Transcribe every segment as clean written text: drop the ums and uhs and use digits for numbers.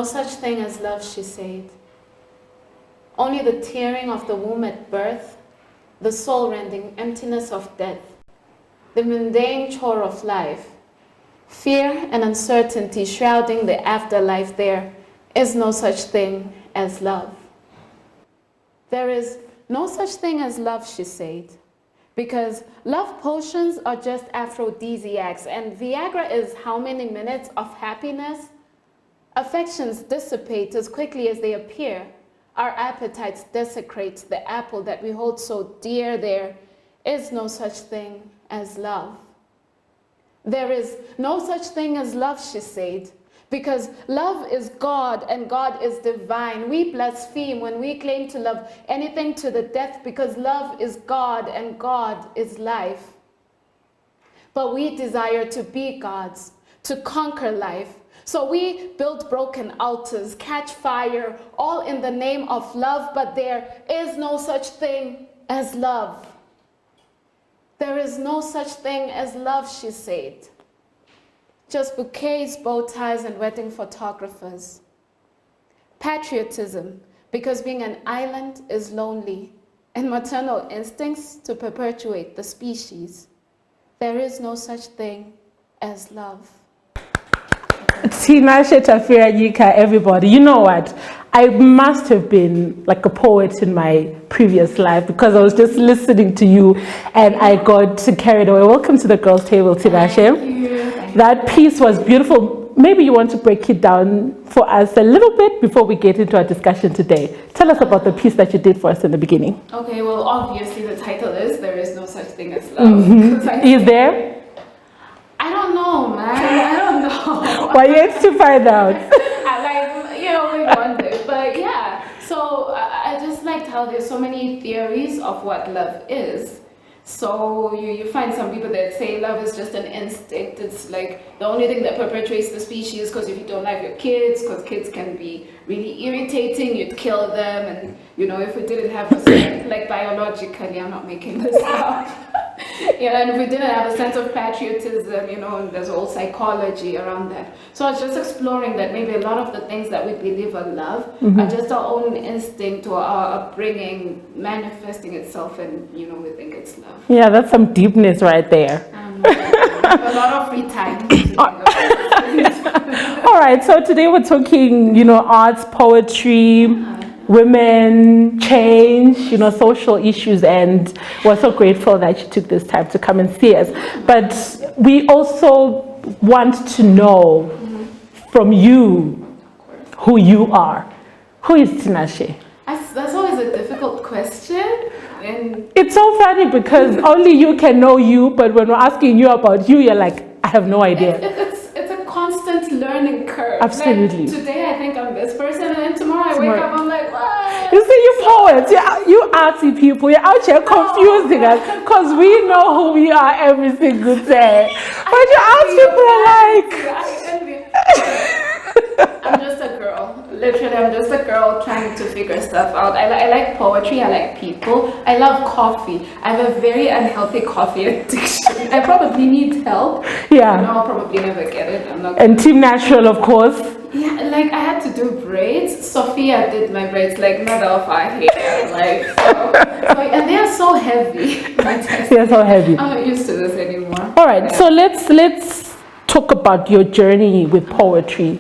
such thing as love, she said. Only the tearing of the womb at birth, the soul-rending emptiness of death, the mundane chore of life, fear and uncertainty shrouding the afterlife. There is no such thing as love. There is no such thing as love, she said, because love potions are just aphrodisiacs, and Viagra is how many minutes of happiness? Affections dissipate as quickly as they appear. Our appetites desecrate the apple that we hold so dear. There is no such thing as love. There is no such thing as love, she said, because love is God and God is divine. We blaspheme when we claim to love anything to the death, because love is God and God is life. But we desire to be gods, to conquer life. So we build broken altars, catch fire, all in the name of love, but there is no such thing as love. There is no such thing as love, she said. Just bouquets, bow ties, and wedding photographers. Patriotism, because being an island is lonely, and maternal instincts to perpetuate the species. There is no such thing as love. Tinashe Tafirenyika, everybody. You know what? I must have been like a poet in my previous life, because I was just listening to you and I got carried away. Welcome to the girls' table, Tinashe. Thank you. That piece was beautiful. Maybe you want to break it down for us a little bit before we get into our discussion today. Tell us about the piece that you did for us in the beginning. Okay, well, obviously the title is There Is No Such Thing as Love. Is there? I don't know, man. I don't know. Well, yet to find out. We wonder. But yeah, so I just liked how there's so many theories of what love is. So you find some people that say love is just an instinct. It's like the only thing that perpetuates the species, because if you don't like your kids, because kids can be really irritating, you'd kill them. And if we didn't have a sense, like biologically, I'm not making this up. And if we didn't have a sense of patriotism, and there's all psychology around that. So I was just exploring that maybe a lot of the things that we believe are love are just our own instinct or our upbringing manifesting itself, and we think it's love. Yeah, that's some deepness right there. A lot of free time. All right, so today we're talking, arts, poetry, women, change, social issues, and we're so grateful that you took this time to come and see us. But we also want to know from you who you are. Who is Tinashe? That's always a difficult question. And it's so funny because only you can know you, but when we're asking you about you, you're like, I have no idea. It's a constant learning curve. Absolutely. Like, today I think I'm this person, and then tomorrow I wake up, I'm like, what? You see, you poets, you artsy people, you're out here confusing us, because we know who we are every single day. But you arts people are like... I'm just a girl. Literally, I'm just a girl trying to figure stuff out. I like poetry, I like people, I love coffee. I have a very unhealthy coffee addiction. I probably need help. Yeah. I'll probably never get it. I'm not. And Team Natural, of course. Yeah, like I had to do braids. Sophia did my braids, like not off our hair, like so and they are so heavy. They're so heavy. I'm not used to this anymore. All right, so let's talk about your journey with poetry.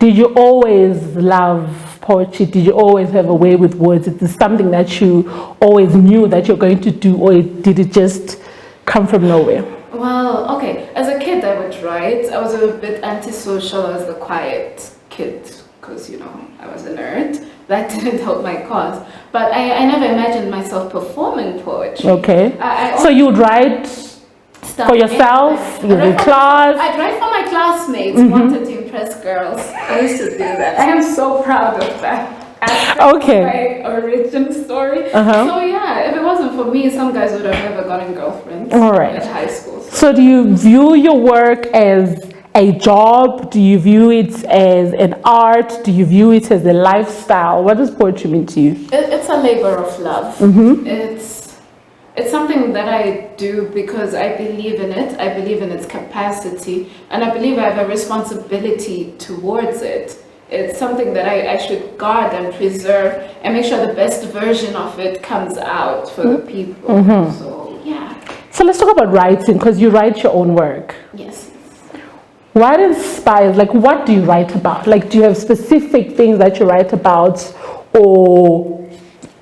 Did you always love poetry? Did you always have a way with words? Is this something that you always knew that you're going to do, or did it just come from nowhere? Well, okay. As a kid, I would write. I was a bit antisocial. I was the quiet kid because, I was a nerd. That didn't help my cause. But I never imagined myself performing poetry. Okay. So you would write for yourself, you would class? I'd write for my classmates, wanted to impress girls. I used to do that. I am so proud of that. Okay. My origin story. So yeah, if it wasn't for me, some guys would have never gotten girlfriends. All right. At high school. So do you view your work as a job? Do you view it as an art? Do you view it as a lifestyle? What does poetry mean to you? It's a labor of love. It's something that I do because I believe in it. I believe in its capacity, and I believe I have a responsibility towards it. It's something that I should guard and preserve and make sure the best version of it comes out for the people. So, yeah. So let's talk about writing, because you write your own work. Yes. What inspires, like what do you write about? Like, do you have specific things that you write about, or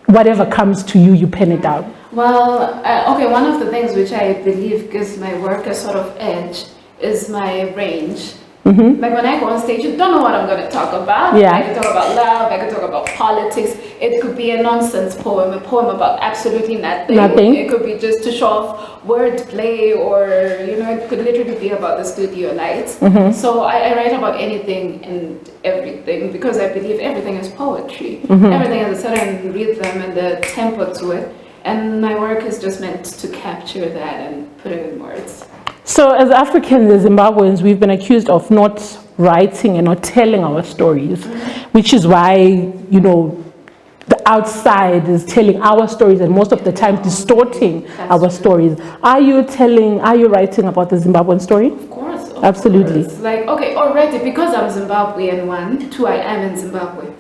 whatever comes to you, you pen it down? Well, okay, one of the things which I believe gives my work a sort of edge is my range. Like when I go on stage, you don't know what I'm going to talk about. Yeah. I could talk about love, I could talk about politics. It could be a nonsense poem, a poem about absolutely nothing. It could be just to show off wordplay, or, it could literally be about the studio lights. So I write about anything and everything, because I believe everything is poetry. Everything has a certain rhythm and a tempo to it. And my work is just meant to capture that and put it in words. So as Africans, as Zimbabweans, we've been accused of not writing and not telling our stories, which is why, the outside is telling our stories and most of the time distorting our stories. Are you writing about the Zimbabwean story? Of course. Absolutely. Course. Like, okay, already, because I'm Zimbabwean, 1, 2, I am in Zimbabwe.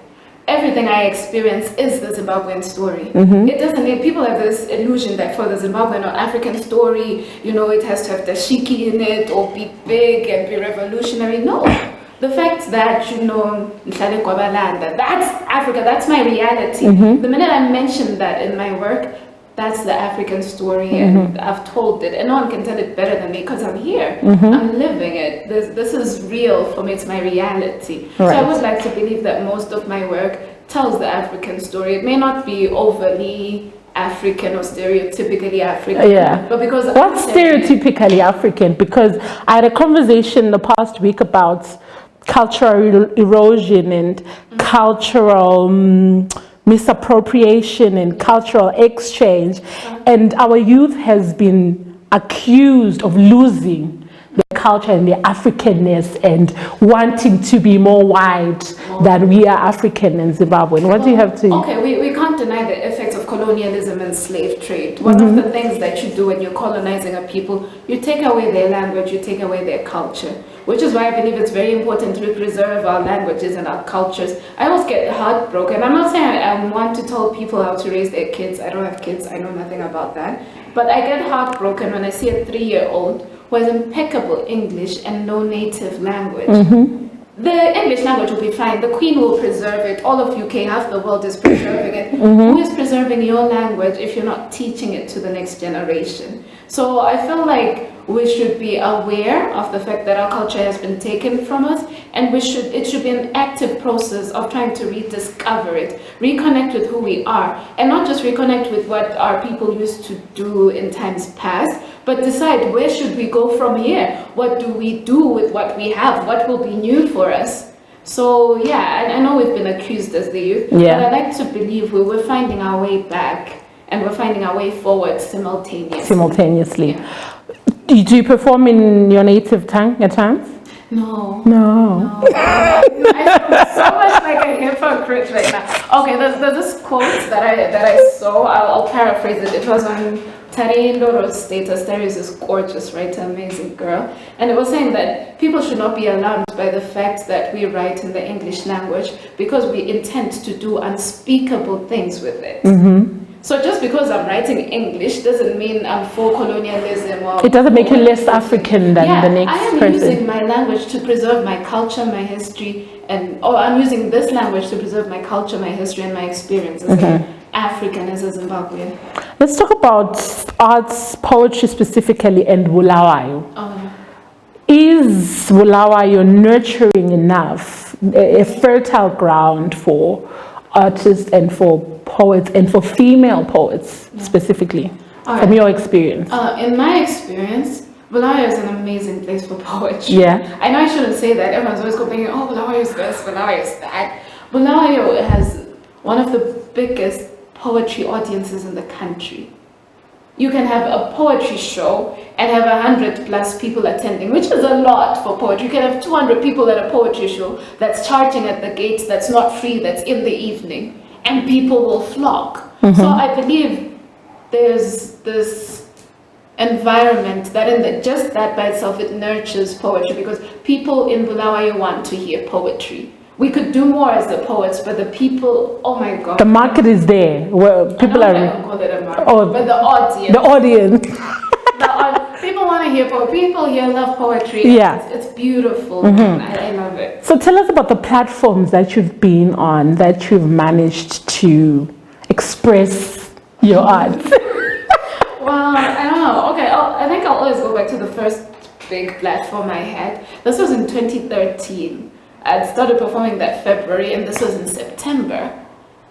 Everything I experience is the Zimbabwean story. It doesn't need, people have this illusion that for the Zimbabwean or African story, it has to have dashiki in it, or be big and be revolutionary. No. The fact that, that's Africa, that's my reality. The minute I mention that in my work, that's the African story, and I've told it, and no one can tell it better than me, because I'm here. I'm living it. This is real for me. It's my reality. Right. So I would like to believe that most of my work tells the African story. It may not be overly African or stereotypically African. Yeah. But because what's stereotypically African? Because I had a conversation the past week about cultural erosion and cultural misappropriation and cultural exchange, and our youth has been accused of losing their culture and their Africanness and wanting to be more white than we are African in Zimbabwe. And what do you have to... Okay, we can't deny the effects of colonialism and slave trade. One of the things that you do when you're colonizing a people, you take away their language, you take away their culture, which is why I believe it's very important to preserve our languages and our cultures. I always get heartbroken. I'm not saying I want to tell people how to raise their kids. I don't have kids, I know nothing about that. But I get heartbroken when I see a 3-year-old who has impeccable English and no native language. The English language will be fine. The Queen will preserve it. All of UK, half the world is preserving it. Who is preserving your language if you're not teaching it to the next generation? So I feel like we should be aware of the fact that our culture has been taken from us, and it should be an active process of trying to rediscover it, reconnect with who we are, and not just reconnect with what our people used to do in times past, but decide where should we go from here? What do we do with what we have? What will be new for us? So yeah, I know we've been accused as the youth, but I like to believe we're finding our way back, and we're finding our way forward simultaneously. Yeah. Do you perform in your native tongue at times? No. I sound so much like a hypocrite right now. Okay, there's this quote that I saw. I'll paraphrase it. It was on Tari Ndoro's status. Tari is this gorgeous writer, amazing girl, and it was saying that people should not be alarmed by the fact that we write in the English language, because we intend to do unspeakable things with it. So just because I'm writing English doesn't mean I'm for colonialism, or it doesn't make you less African than the next person. I am using my language to preserve my culture, my history, or I'm using this language to preserve my culture, my history, and my experiences as an African, as a Zimbabwean. Let's talk about arts, poetry specifically, and Bulawayo. Is Bulawayo nurturing enough, a fertile ground for artists and for poets, and for female poets specifically, from your experience? In my experience, Bulawayo is an amazing place for poetry. Yeah. I know I shouldn't say that. Everyone's always complaining, oh, Bulawayo is this, Bulawayo is that. Bulawayo has one of the biggest poetry audiences in the country. You can have a poetry show and have 100+ people attending, which is a lot for poetry. You can have 200 people at a poetry show that's charging at the gates, that's not free, that's in the evening, and people will flock. So I believe there's this environment that just that by itself, it nurtures poetry, because people in Bulawayo want to hear poetry. we could do more as the poets, but the people, oh my God. The market is there. Well, people I are. don't call it a market, Oh, but the audience. The audience. People want to hear poetry. People here love poetry. Yeah. It's beautiful. I love it. So tell us about the platforms that you've been on, that you've managed to express your art. Well, I don't know. Okay, I think I'll always go back to the first big platform I had. This was in 2013. I started performing that February, and this was in September.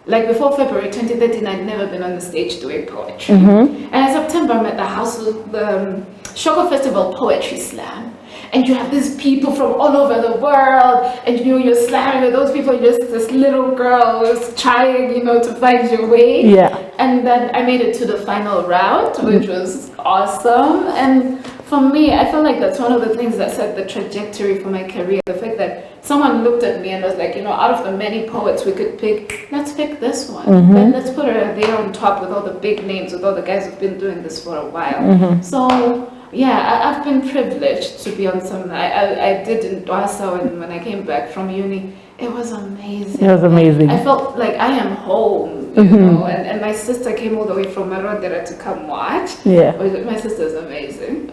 Like before February 2013, I'd never been on the stage doing poetry. And in September, I'm at the house of the Shoko Festival Poetry Slam. And you have these people from all over the world, and you're slamming with those people. You're just this little girl who's trying, to find your way. Yeah. And then I made it to the final round, which was awesome. And for me, I feel like that's one of the things that set the trajectory for my career. The fact that someone looked at me and was like, out of the many poets we could pick, let's pick this one. And let's put her there on top with all the big names, with all the guys who've been doing this for a while. So, yeah, I've been privileged to be on some. I did in Dwasa, and when I came back from uni, it was amazing. It was amazing. I felt like I am home, you know, and my sister came all the way from Marodera to come watch. Yeah. My sister's amazing.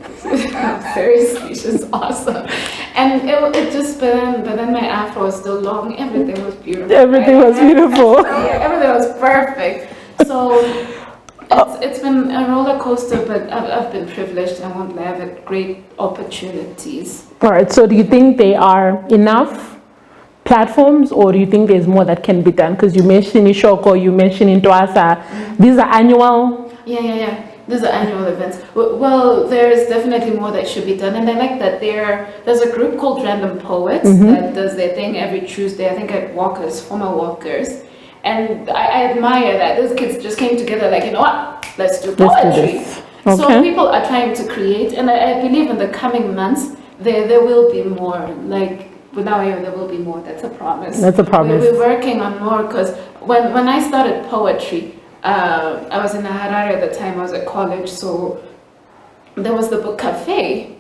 Seriously, she's awesome. And it just, but then my afro was still long. Everything was beautiful. Everything was beautiful. Yeah, everything was perfect. So it's been a roller coaster, but I've been privileged. I won't lie, I've had great opportunities. All right, so do you think they are enough platforms, or do you think there's more that can be done? Because you mentioned in Shoko, you mentioned in Twasa, these are annual. Yeah. These are annual events. Well, there is definitely more that should be done, and I like that there's a group called Random Poets that does their thing every Tuesday, I think at Walkers, former Walkers, and I admire that. Those kids just came together like, you know what, let's do poetry. Okay. So people are trying to create, and I believe in the coming months, there will be more, like, without you, there will be more. That's a promise. That's a promise. We're working on more, because when I started poetry, I was in Harare at the time. I was at college, so there was the book cafe.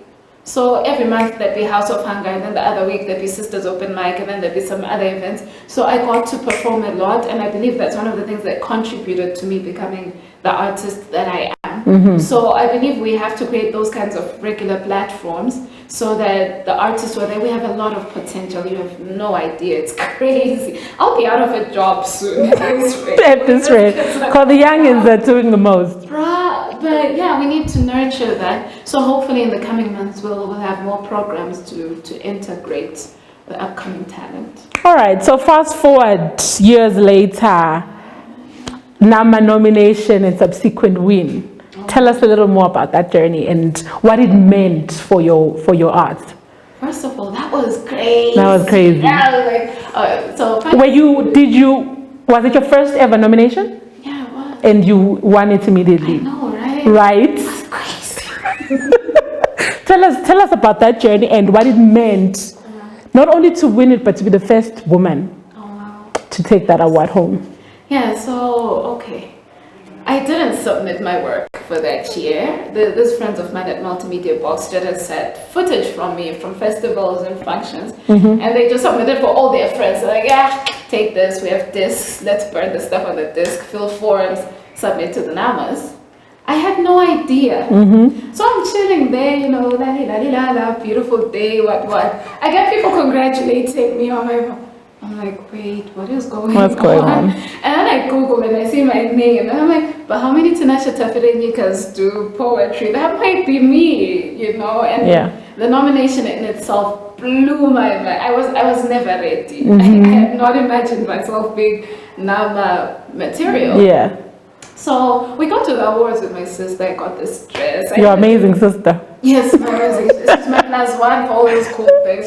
So every month there'd be House of Hunger, and then the other week there'd be Sisters Open Mic, and then there'd be some other events. So I got to perform a lot, and I believe that's one of the things that contributed to me becoming the artist that I am. So I believe we have to create those kinds of regular platforms so that the artists who are there, we have a lot of potential. You have no idea. It's crazy. I'll be out of a job soon at this rate. At this rate. Because the youngins are doing the most. But yeah, we need to nurture that. So hopefully in the coming months, we'll have more programs to integrate the upcoming talent. All right, so fast forward years later, NAMA nomination and subsequent win. Tell us a little more about that journey and what it meant for your art. First of all, that was crazy. That was crazy. Yeah, was it your first ever nomination? Yeah, it was. And you won it immediately. I know, right? Right? That's crazy. Tell us about that journey and what it meant, not only to win it, but to be the first woman to take that award home. Yeah, so, okay. I didn't submit my work for that year. These friends of mine at Multimedia Box just had footage from me from festivals and functions, and they just submitted for all their friends. They're like, yeah, take this, we have discs, let's burn the stuff on the disc, fill forms, submit to the NAMAs. I had no idea. So I'm chilling there, la, beautiful day, what. I get people congratulating me on my... I'm like, wait, what's going on? And then I Google and I see my name, and I'm like, but how many Tinashe Tafirenyikas do poetry? That might be me, And the nomination in itself blew my mind. I was never ready. I had not imagined myself being NAMA material. Yeah. So we got to the awards with my sister. I got this dress. Your amazing sister. Yes, my amazing. She's my plus one for all those cool things.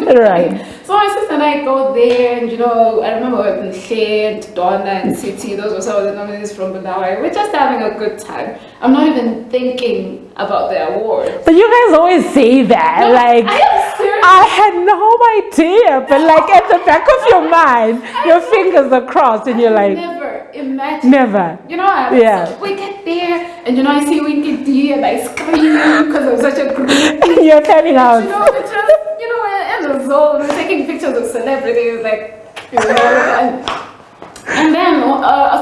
Right. So my sister and I go there, and I remember when Hlengiwe, Donna, and City, those were some of the nominees from Bulawayo. We're just having a good time. I'm not even thinking about the award. But you guys always say that, No, like, I am serious. I had no idea, but like at the back of your mind, your fingers are crossed, and you're like, never imagine. never. So we get there, and I see Winky D, and I scream because I'm such a group. You're fanning out. It's just, and was all we're taking pictures of celebrities, like, you know, and then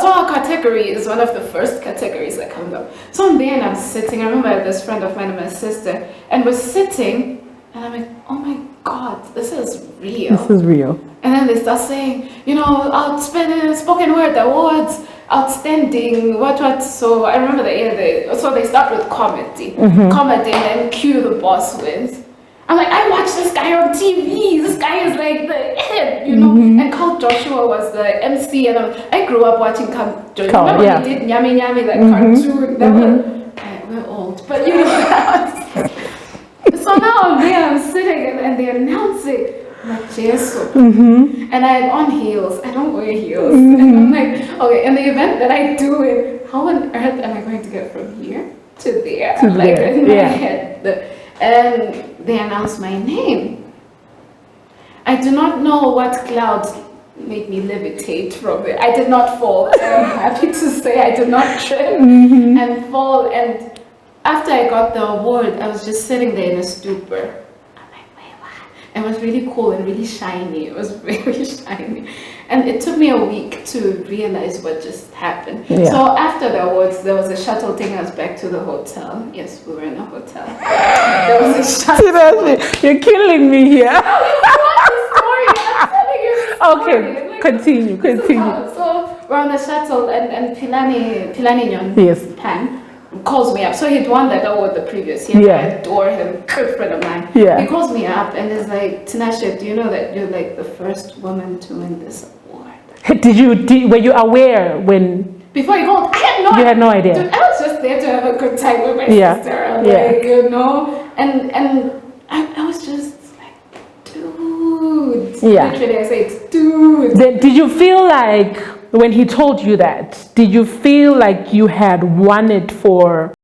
so our category is one of the first categories that comes up. So in the end, I'm sitting. I remember this friend of mine and my sister, and we're sitting, and I'm like, oh my God, this is real. This is real. And then they start saying, you know, spoken word awards, outstanding, what. So I remember so they start with comedy, comedy, and then cue the boss wins. I'm like, I watched this guy on TV. This guy is like the head, you know. And Carl Joshua was the MC, and I grew up watching Carl Joshua. Remember when he did Nyami Nyami, that cartoon? We're old, but you know. So now I'm sitting and they're announcing. Like Jesus. And I'm on heels. I don't wear heels. And I'm like, okay, and the event that I do it, how on earth am I going to get from here to there? Like in my head. And they announced my name. I do not know what clouds made me levitate from it. I did not fall. I'm happy to say I did not trip and fall. And after I got the award, I was just sitting there in a stupor. It was really cool and really shiny. It was very shiny. And it took me a week to realize what just happened. Yeah. So after the awards, there was a shuttle taking us back to the hotel. Yes, we were in a hotel. There was a shuttle. Tinashe, you're killing me here. No, you want the story. I'm telling you the story. Okay, like, continue. So we're on the shuttle and Pilani Nyon, yes, Pan, calls me up. So he'd won that award the previous year. I adore him, good friend of mine. He calls me up and is like, Tinashe, do you know that you're like the first woman to win this award? Were you aware when? Before he called, you had no idea. Dude, I was just there to have a good time with my sister. Like, you know, and I was just like, dude. Literally, I say, dude. Then, did you feel like when he told you that, did you feel like you had won it for